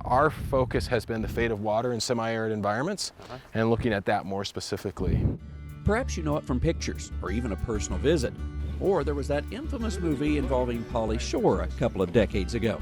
our focus has been the fate of water in semi-arid environments and looking at that more specifically. Perhaps you know it from pictures or even a personal visit. Or there was that infamous movie involving Pauly Shore a couple of decades ago.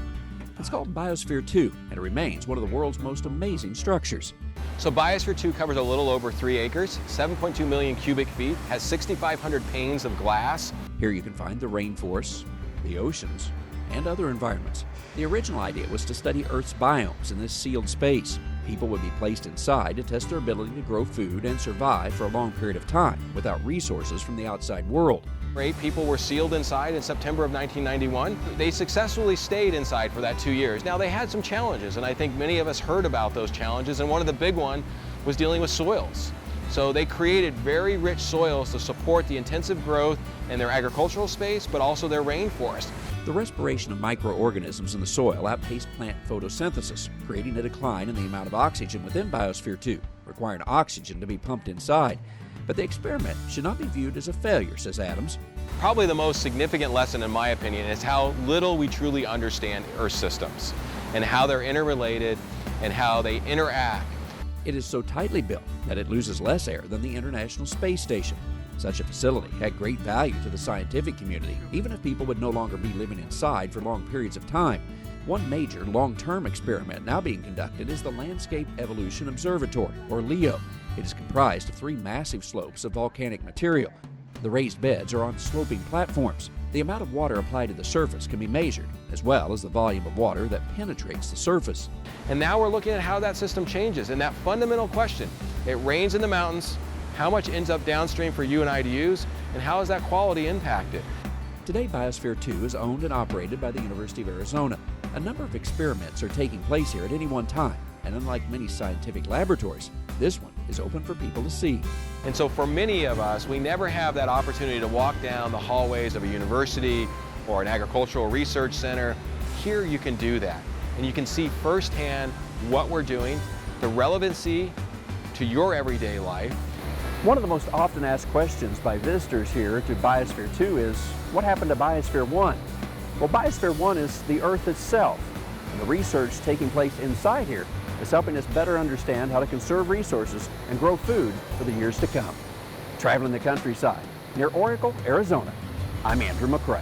It's called Biosphere 2, and it remains one of the world's most amazing structures. So Biosphere 2 covers a little over 3 acres, 7.2 million cubic feet, has 6,500 panes of glass. Here you can find the rainforests, the oceans, and other environments. The original idea was to study Earth's biomes in this sealed space. People would be placed inside to test their ability to grow food and survive for a long period of time without resources from the outside world. 8 people were sealed inside in September of 1991. They successfully stayed inside for that 2 years. Now they had some challenges, and I think many of us heard about those challenges, and one of the big ones was dealing with soils. So they created very rich soils to support the intensive growth in their agricultural space, but also their rainforest. The respiration of microorganisms in the soil outpaced plant photosynthesis, creating a decline in the amount of oxygen within Biosphere 2, requiring oxygen to be pumped inside. But the experiment should not be viewed as a failure, says Adams. Probably the most significant lesson, in my opinion, is how little we truly understand Earth systems and how they're interrelated and how they interact. It is so tightly built that it loses less air than the International Space Station. Such a facility had great value to the scientific community, even if people would no longer be living inside for long periods of time. One major long-term experiment now being conducted is the Landscape Evolution Observatory, or LEO. It is comprised of 3 massive slopes of volcanic material. The raised beds are on sloping platforms. The amount of water applied to the surface can be measured, as well as the volume of water that penetrates the surface. And now we're looking at how that system changes, and that fundamental question. It rains in the mountains, how much ends up downstream for you and I to use, and how is that quality impacted? Today, Biosphere 2 is owned and operated by the University of Arizona. A number of experiments are taking place here at any one time, and unlike many scientific laboratories, this one is open for people to see. And so for many of us, we never have that opportunity to walk down the hallways of a university or an agricultural research center. Here you can do that, and you can see firsthand what we're doing, the relevancy to your everyday life. One of the most often asked questions by visitors here to Biosphere 2 is, what happened to Biosphere 1? Well, Biosphere 1 is the Earth itself, and the research taking place inside here is helping us better understand how to conserve resources and grow food for the years to come. Traveling the countryside near Oracle, Arizona, I'm Andrew McCrae.